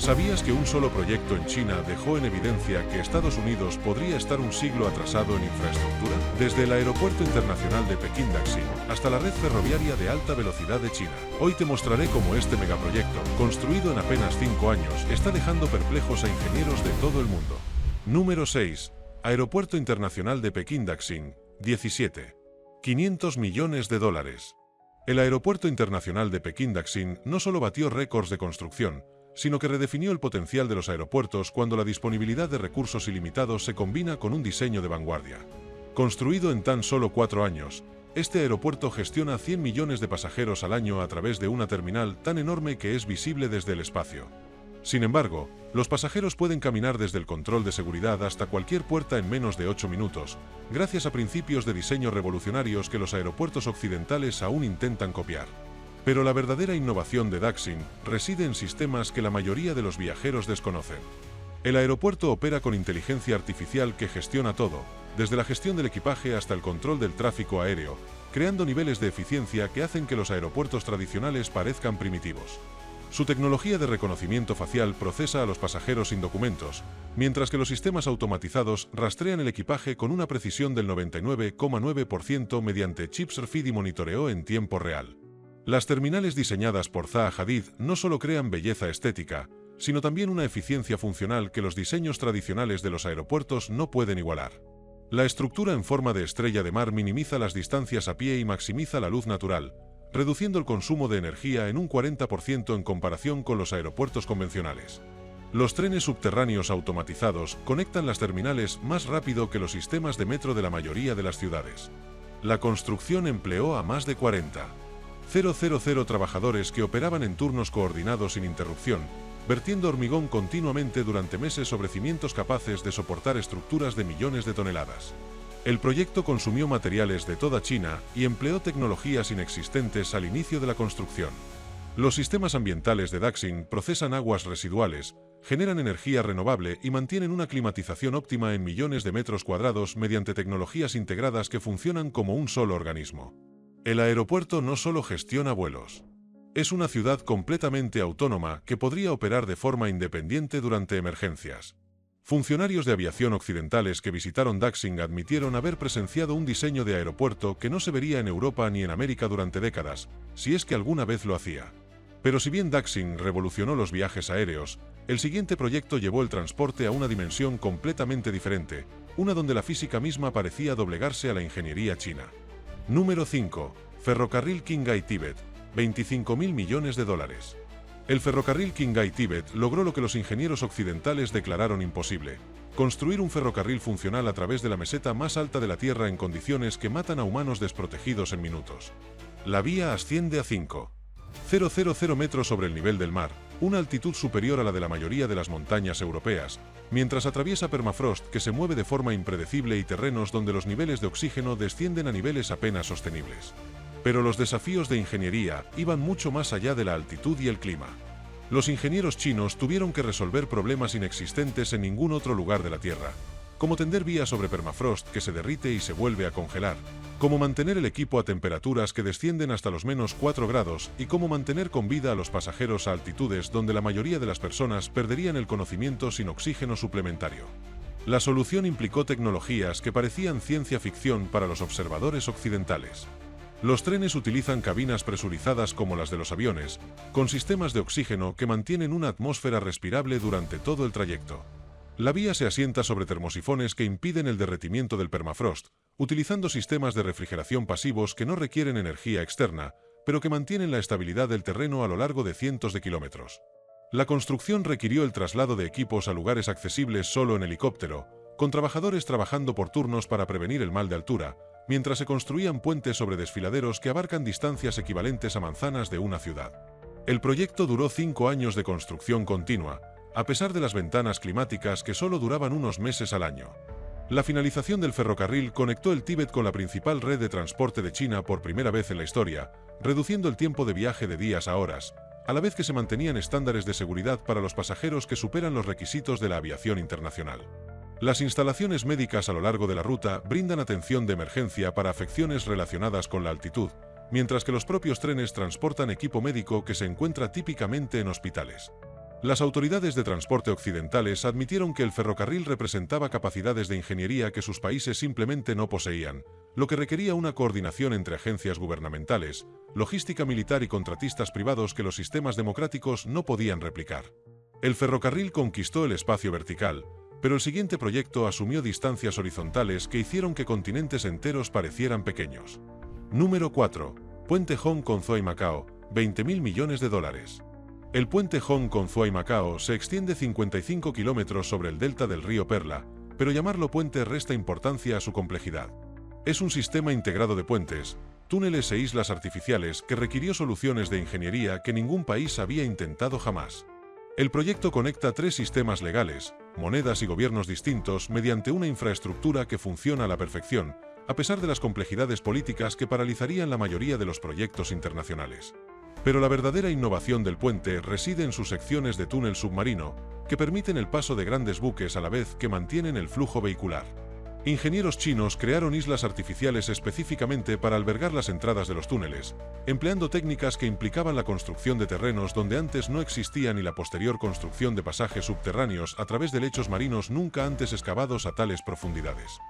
¿Sabías que un solo proyecto en China dejó en evidencia que Estados Unidos podría estar un siglo atrasado en infraestructura? Desde el Aeropuerto Internacional de Pekín-Daxing hasta la red ferroviaria de alta velocidad de China. Hoy te mostraré cómo este megaproyecto, construido en apenas 5 años, está dejando perplejos a ingenieros de todo el mundo. Número 6. Aeropuerto Internacional de Pekín-Daxing, 17. 500 millones de dólares. El Aeropuerto Internacional de Pekín-Daxing no solo batió récords de construcción, sino que redefinió el potencial de los aeropuertos cuando la disponibilidad de recursos ilimitados se combina con un diseño de vanguardia. Construido en tan solo 4 años, este aeropuerto gestiona 100 millones de pasajeros al año a través de una terminal tan enorme que es visible desde el espacio. Sin embargo, los pasajeros pueden caminar desde el control de seguridad hasta cualquier puerta en menos de 8 minutos, gracias a principios de diseño revolucionarios que los aeropuertos occidentales aún intentan copiar. Pero la verdadera innovación de Daxing reside en sistemas que la mayoría de los viajeros desconocen. El aeropuerto opera con inteligencia artificial que gestiona todo, desde la gestión del equipaje hasta el control del tráfico aéreo, creando niveles de eficiencia que hacen que los aeropuertos tradicionales parezcan primitivos. Su tecnología de reconocimiento facial procesa a los pasajeros sin documentos, mientras que los sistemas automatizados rastrean el equipaje con una precisión del 99,9% mediante chips RFID y monitoreo en tiempo real. Las terminales diseñadas por Zaha Hadid no solo crean belleza estética, sino también una eficiencia funcional que los diseños tradicionales de los aeropuertos no pueden igualar. La estructura en forma de estrella de mar minimiza las distancias a pie y maximiza la luz natural, reduciendo el consumo de energía en un 40% en comparación con los aeropuertos convencionales. Los trenes subterráneos automatizados conectan las terminales más rápido que los sistemas de metro de la mayoría de las ciudades. La construcción empleó a más de 40,000 trabajadores que operaban en turnos coordinados sin interrupción, vertiendo hormigón continuamente durante meses sobre cimientos capaces de soportar estructuras de millones de toneladas. El proyecto consumió materiales de toda China y empleó tecnologías inexistentes al inicio de la construcción. Los sistemas ambientales de Daxing procesan aguas residuales, generan energía renovable y mantienen una climatización óptima en millones de metros cuadrados mediante tecnologías integradas que funcionan como un solo organismo. El aeropuerto no solo gestiona vuelos. Es una ciudad completamente autónoma que podría operar de forma independiente durante emergencias. Funcionarios de aviación occidentales que visitaron Daxing admitieron haber presenciado un diseño de aeropuerto que no se vería en Europa ni en América durante décadas, si es que alguna vez lo hacía. Pero si bien Daxing revolucionó los viajes aéreos, el siguiente proyecto llevó el transporte a una dimensión completamente diferente, una donde la física misma parecía doblegarse a la ingeniería china. Número 5. Ferrocarril Qinghai-Tíbet, 25.000 millones de dólares. El ferrocarril Qinghai-Tíbet logró lo que los ingenieros occidentales declararon imposible: construir un ferrocarril funcional a través de la meseta más alta de la Tierra en condiciones que matan a humanos desprotegidos en minutos. La vía asciende a 5,000 metros sobre el nivel del mar, una altitud superior a la de la mayoría de las montañas europeas, mientras atraviesa permafrost que se mueve de forma impredecible y terrenos donde los niveles de oxígeno descienden a niveles apenas sostenibles. Pero los desafíos de ingeniería iban mucho más allá de la altitud y el clima. Los ingenieros chinos tuvieron que resolver problemas inexistentes en ningún otro lugar de la Tierra, como tender vías sobre permafrost que se derrite y se vuelve a congelar, cómo mantener el equipo a temperaturas que descienden hasta los -4 grados y cómo mantener con vida a los pasajeros a altitudes donde la mayoría de las personas perderían el conocimiento sin oxígeno suplementario. La solución implicó tecnologías que parecían ciencia ficción para los observadores occidentales. Los trenes utilizan cabinas presurizadas como las de los aviones, con sistemas de oxígeno que mantienen una atmósfera respirable durante todo el trayecto. La vía se asienta sobre termosifones que impiden el derretimiento del permafrost, utilizando sistemas de refrigeración pasivos que no requieren energía externa, pero que mantienen la estabilidad del terreno a lo largo de cientos de kilómetros. La construcción requirió el traslado de equipos a lugares accesibles solo en helicóptero, con trabajadores trabajando por turnos para prevenir el mal de altura, mientras se construían puentes sobre desfiladeros que abarcan distancias equivalentes a manzanas de una ciudad. El proyecto duró 5 años de construcción continua, a pesar de las ventanas climáticas que solo duraban unos meses al año. La finalización del ferrocarril conectó el Tíbet con la principal red de transporte de China por primera vez en la historia, reduciendo el tiempo de viaje de días a horas, a la vez que se mantenían estándares de seguridad para los pasajeros que superan los requisitos de la aviación internacional. Las instalaciones médicas a lo largo de la ruta brindan atención de emergencia para afecciones relacionadas con la altitud, mientras que los propios trenes transportan equipo médico que se encuentra típicamente en hospitales. Las autoridades de transporte occidentales admitieron que el ferrocarril representaba capacidades de ingeniería que sus países simplemente no poseían, lo que requería una coordinación entre agencias gubernamentales, logística militar y contratistas privados que los sistemas democráticos no podían replicar. El ferrocarril conquistó el espacio vertical, pero el siguiente proyecto asumió distancias horizontales que hicieron que continentes enteros parecieran pequeños. Número 4. Puente Hong Kong-Zhuhai-Macao, $20.000 millones. El puente Hong Kong-Zhuhai-Macao se extiende 55 kilómetros sobre el delta del río Perla, pero llamarlo puente resta importancia a su complejidad. Es un sistema integrado de puentes, túneles e islas artificiales que requirió soluciones de ingeniería que ningún país había intentado jamás. El proyecto conecta 3 sistemas legales, monedas y gobiernos distintos mediante una infraestructura que funciona a la perfección, a pesar de las complejidades políticas que paralizarían la mayoría de los proyectos internacionales. Pero la verdadera innovación del puente reside en sus secciones de túnel submarino, que permiten el paso de grandes buques a la vez que mantienen el flujo vehicular. Ingenieros chinos crearon islas artificiales específicamente para albergar las entradas de los túneles, empleando técnicas que implicaban la construcción de terrenos donde antes no existían y la posterior construcción de pasajes subterráneos a través de lechos marinos nunca antes excavados a tales profundidades.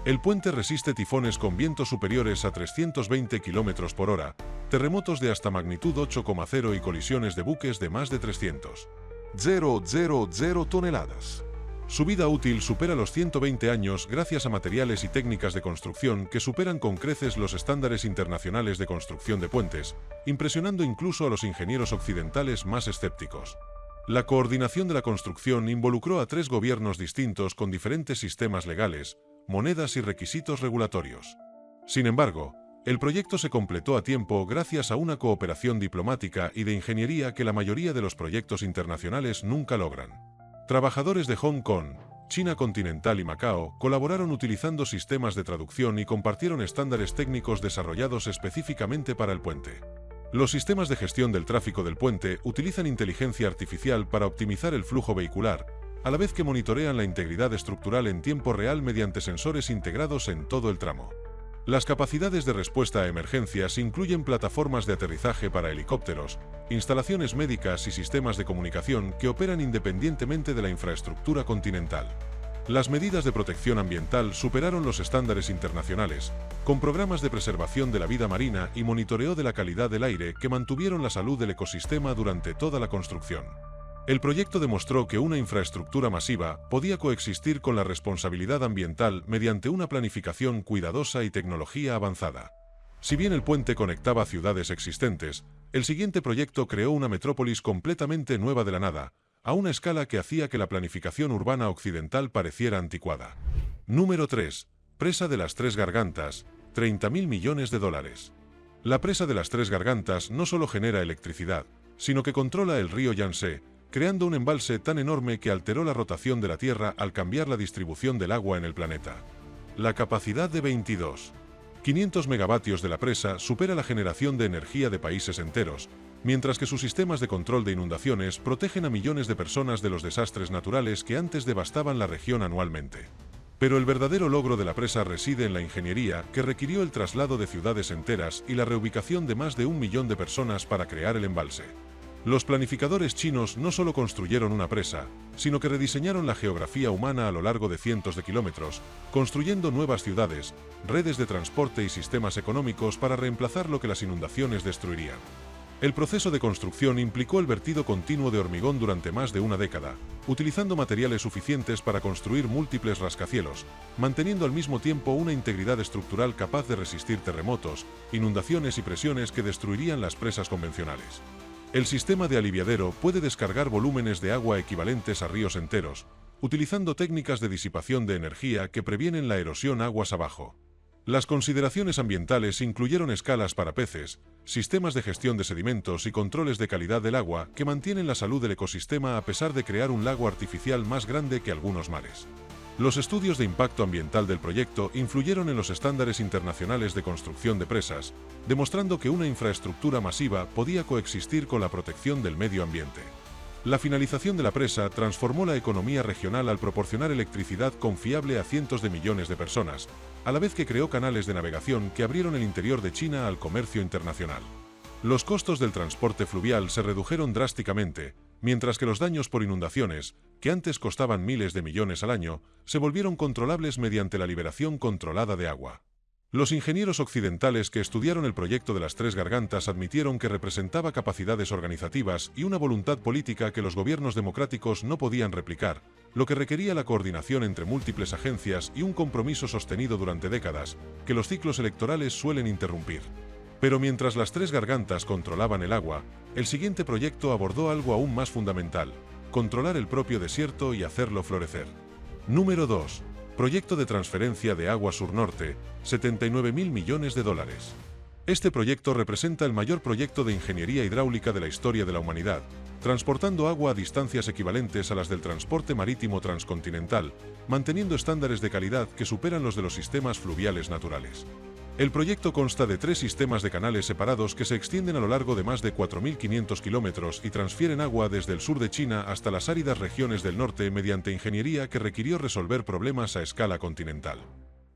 El puente resiste tifones con vientos superiores a 320 km por hora, terremotos de hasta magnitud 8,0 y colisiones de buques de más de 300,000 toneladas. Su vida útil supera los 120 años gracias a materiales y técnicas de construcción que superan con creces los estándares internacionales de construcción de puentes, impresionando incluso a los ingenieros occidentales más escépticos. La coordinación de la construcción involucró a 3 gobiernos distintos con diferentes sistemas legales, monedas y requisitos regulatorios. Sin embargo, el proyecto se completó a tiempo gracias a una cooperación diplomática y de ingeniería que la mayoría de los proyectos internacionales nunca logran. Trabajadores de Hong Kong, China continental y Macao colaboraron utilizando sistemas de traducción y compartieron estándares técnicos desarrollados específicamente para el puente. Los sistemas de gestión del tráfico del puente utilizan inteligencia artificial para optimizar el flujo vehicular, a la vez que monitorean la integridad estructural en tiempo real mediante sensores integrados en todo el tramo. Las capacidades de respuesta a emergencias incluyen plataformas de aterrizaje para helicópteros, instalaciones médicas y sistemas de comunicación que operan independientemente de la infraestructura continental. Las medidas de protección ambiental superaron los estándares internacionales, con programas de preservación de la vida marina y monitoreo de la calidad del aire que mantuvieron la salud del ecosistema durante toda la construcción. El proyecto demostró que una infraestructura masiva podía coexistir con la responsabilidad ambiental mediante una planificación cuidadosa y tecnología avanzada. Si bien el puente conectaba ciudades existentes, el siguiente proyecto creó una metrópolis completamente nueva de la nada, a una escala que hacía que la planificación urbana occidental pareciera anticuada. Número 3. Presa de las Tres Gargantas, $30.000 millones. La presa de las Tres Gargantas no solo genera electricidad, sino que controla el río Yangtze, creando un embalse tan enorme que alteró la rotación de la Tierra al cambiar la distribución del agua en el planeta. La capacidad de 22,500 megavatios de la presa supera la generación de energía de países enteros, mientras que sus sistemas de control de inundaciones protegen a millones de personas de los desastres naturales que antes devastaban la región anualmente. Pero el verdadero logro de la presa reside en la ingeniería que requirió el traslado de ciudades enteras y la reubicación de más de 1 millón de personas para crear el embalse. Los planificadores chinos no solo construyeron una presa, sino que rediseñaron la geografía humana a lo largo de cientos de kilómetros, construyendo nuevas ciudades, redes de transporte y sistemas económicos para reemplazar lo que las inundaciones destruirían. El proceso de construcción implicó el vertido continuo de hormigón durante más de una década, utilizando materiales suficientes para construir múltiples rascacielos, manteniendo al mismo tiempo una integridad estructural capaz de resistir terremotos, inundaciones y presiones que destruirían las presas convencionales. El sistema de aliviadero puede descargar volúmenes de agua equivalentes a ríos enteros, utilizando técnicas de disipación de energía que previenen la erosión aguas abajo. Las consideraciones ambientales incluyeron escalas para peces, sistemas de gestión de sedimentos y controles de calidad del agua que mantienen la salud del ecosistema a pesar de crear un lago artificial más grande que algunos mares. Los estudios de impacto ambiental del proyecto influyeron en los estándares internacionales de construcción de presas, demostrando que una infraestructura masiva podía coexistir con la protección del medio ambiente. La finalización de la presa transformó la economía regional al proporcionar electricidad confiable a cientos de millones de personas, a la vez que creó canales de navegación que abrieron el interior de China al comercio internacional. Los costos del transporte fluvial se redujeron drásticamente, mientras que los daños por inundaciones, que antes costaban miles de millones al año, se volvieron controlables mediante la liberación controlada de agua. Los ingenieros occidentales que estudiaron el proyecto de las Tres Gargantas admitieron que representaba capacidades organizativas y una voluntad política que los gobiernos democráticos no podían replicar, lo que requería la coordinación entre múltiples agencias y un compromiso sostenido durante décadas, que los ciclos electorales suelen interrumpir. Pero mientras las Tres Gargantas controlaban el agua, el siguiente proyecto abordó algo aún más fundamental: controlar el propio desierto y hacerlo florecer. Número 2. Proyecto de transferencia de agua sur-norte, 79.000 millones de dólares. Este proyecto representa el mayor proyecto de ingeniería hidráulica de la historia de la humanidad, transportando agua a distancias equivalentes a las del transporte marítimo transcontinental, manteniendo estándares de calidad que superan los de los sistemas fluviales naturales. El proyecto consta de 3 sistemas de canales separados que se extienden a lo largo de más de 4.500 kilómetros y transfieren agua desde el sur de China hasta las áridas regiones del norte mediante ingeniería que requirió resolver problemas a escala continental.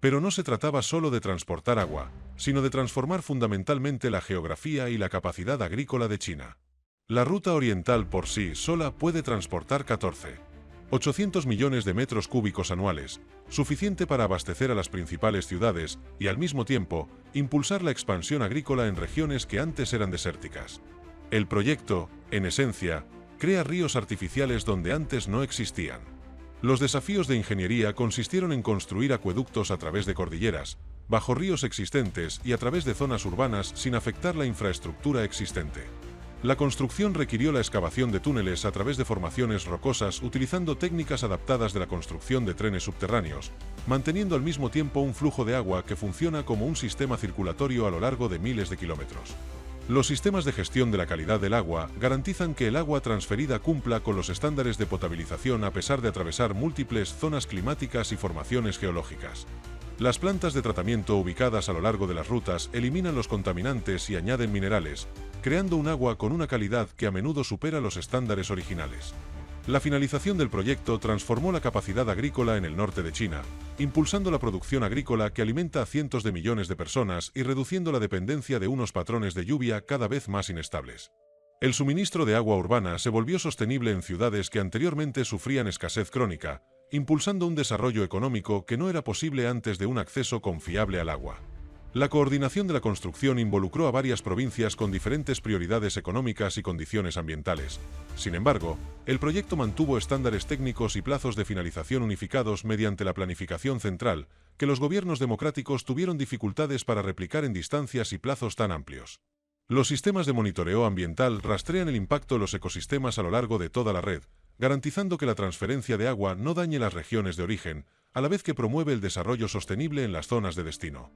Pero no se trataba solo de transportar agua, sino de transformar fundamentalmente la geografía y la capacidad agrícola de China. La ruta oriental por sí sola puede transportar 800 millones de metros cúbicos anuales, suficiente para abastecer a las principales ciudades y, al mismo tiempo, impulsar la expansión agrícola en regiones que antes eran desérticas. El proyecto, en esencia, crea ríos artificiales donde antes no existían. Los desafíos de ingeniería consistieron en construir acueductos a través de cordilleras, bajo ríos existentes y a través de zonas urbanas sin afectar la infraestructura existente. La construcción requirió la excavación de túneles a través de formaciones rocosas utilizando técnicas adaptadas de la construcción de trenes subterráneos, manteniendo al mismo tiempo un flujo de agua que funciona como un sistema circulatorio a lo largo de miles de kilómetros. Los sistemas de gestión de la calidad del agua garantizan que el agua transferida cumpla con los estándares de potabilización a pesar de atravesar múltiples zonas climáticas y formaciones geológicas. Las plantas de tratamiento ubicadas a lo largo de las rutas eliminan los contaminantes y añaden minerales, creando un agua con una calidad que a menudo supera los estándares originales. La finalización del proyecto transformó la capacidad agrícola en el norte de China, impulsando la producción agrícola que alimenta a cientos de millones de personas y reduciendo la dependencia de unos patrones de lluvia cada vez más inestables. El suministro de agua urbana se volvió sostenible en ciudades que anteriormente sufrían escasez crónica, impulsando un desarrollo económico que no era posible antes de un acceso confiable al agua. La coordinación de la construcción involucró a varias provincias con diferentes prioridades económicas y condiciones ambientales. Sin embargo, el proyecto mantuvo estándares técnicos y plazos de finalización unificados mediante la planificación central, que los gobiernos democráticos tuvieron dificultades para replicar en distancias y plazos tan amplios. Los sistemas de monitoreo ambiental rastrean el impacto de los ecosistemas a lo largo de toda la red, garantizando que la transferencia de agua no dañe las regiones de origen, a la vez que promueve el desarrollo sostenible en las zonas de destino.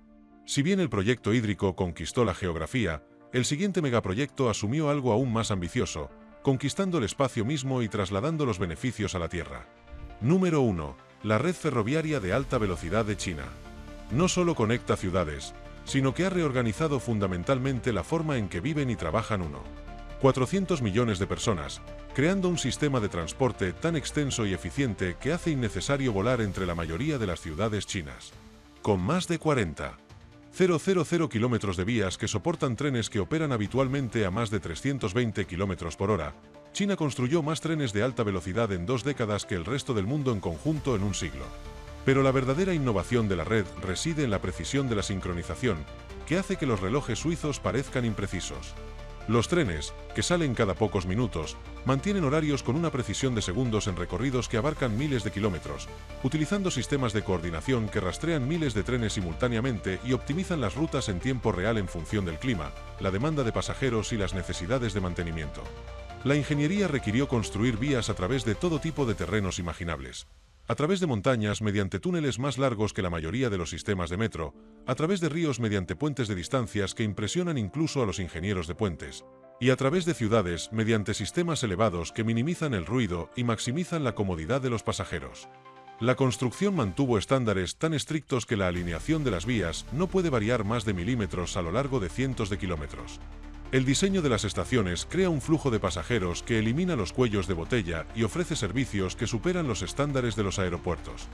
Si bien el proyecto hídrico conquistó la geografía, el siguiente megaproyecto asumió algo aún más ambicioso, conquistando el espacio mismo y trasladando los beneficios a la Tierra. Número 1. La red ferroviaria de alta velocidad de China. No solo conecta ciudades, sino que ha reorganizado fundamentalmente la forma en que viven y trabajan 400 millones de personas, creando un sistema de transporte tan extenso y eficiente que hace innecesario volar entre la mayoría de las ciudades chinas. Con más de 40,000 kilómetros de vías que soportan trenes que operan habitualmente a más de 320 kilómetros por hora, China construyó más trenes de alta velocidad en 2 décadas que el resto del mundo en conjunto en un siglo. Pero la verdadera innovación de la red reside en la precisión de la sincronización, que hace que los relojes suizos parezcan imprecisos. Los trenes, que salen cada pocos minutos, mantienen horarios con una precisión de segundos en recorridos que abarcan miles de kilómetros, utilizando sistemas de coordinación que rastrean miles de trenes simultáneamente y optimizan las rutas en tiempo real en función del clima, la demanda de pasajeros y las necesidades de mantenimiento. La ingeniería requirió construir vías a través de todo tipo de terrenos imaginables. A través de montañas mediante túneles más largos que la mayoría de los sistemas de metro, a través de ríos mediante puentes de distancias que impresionan incluso a los ingenieros de puentes, y a través de ciudades mediante sistemas elevados que minimizan el ruido y maximizan la comodidad de los pasajeros. La construcción mantuvo estándares tan estrictos que la alineación de las vías no puede variar más de milímetros a lo largo de cientos de kilómetros. El diseño de las estaciones crea un flujo de pasajeros que elimina los cuellos de botella y ofrece servicios que superan los estándares de los aeropuertos.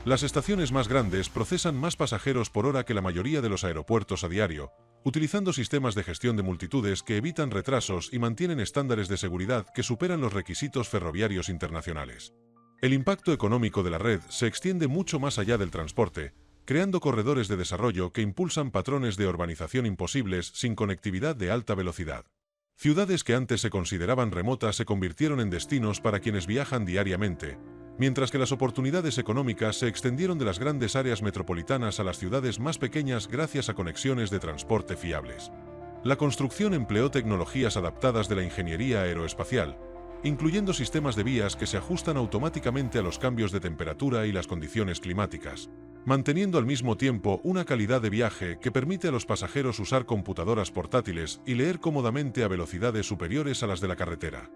Las estaciones más grandes procesan más pasajeros por hora que la mayoría de los aeropuertos a diario, utilizando sistemas de gestión de multitudes que evitan retrasos y mantienen estándares de seguridad que superan los requisitos ferroviarios internacionales. El impacto económico de la red se extiende mucho más allá del transporte, creando corredores de desarrollo que impulsan patrones de urbanización imposibles sin conectividad de alta velocidad. Ciudades que antes se consideraban remotas se convirtieron en destinos para quienes viajan diariamente, mientras que las oportunidades económicas se extendieron de las grandes áreas metropolitanas a las ciudades más pequeñas gracias a conexiones de transporte fiables. La construcción empleó tecnologías adaptadas de la ingeniería aeroespacial, incluyendo sistemas de vías que se ajustan automáticamente a los cambios de temperatura y las condiciones climáticas, manteniendo al mismo tiempo una calidad de viaje que permite a los pasajeros usar computadoras portátiles y leer cómodamente a velocidades superiores a las de la carretera.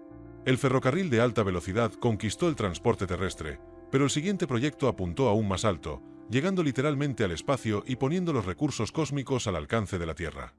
El ferrocarril de alta velocidad conquistó el transporte terrestre, pero el siguiente proyecto apuntó aún más alto, llegando literalmente al espacio y poniendo los recursos cósmicos al alcance de la Tierra.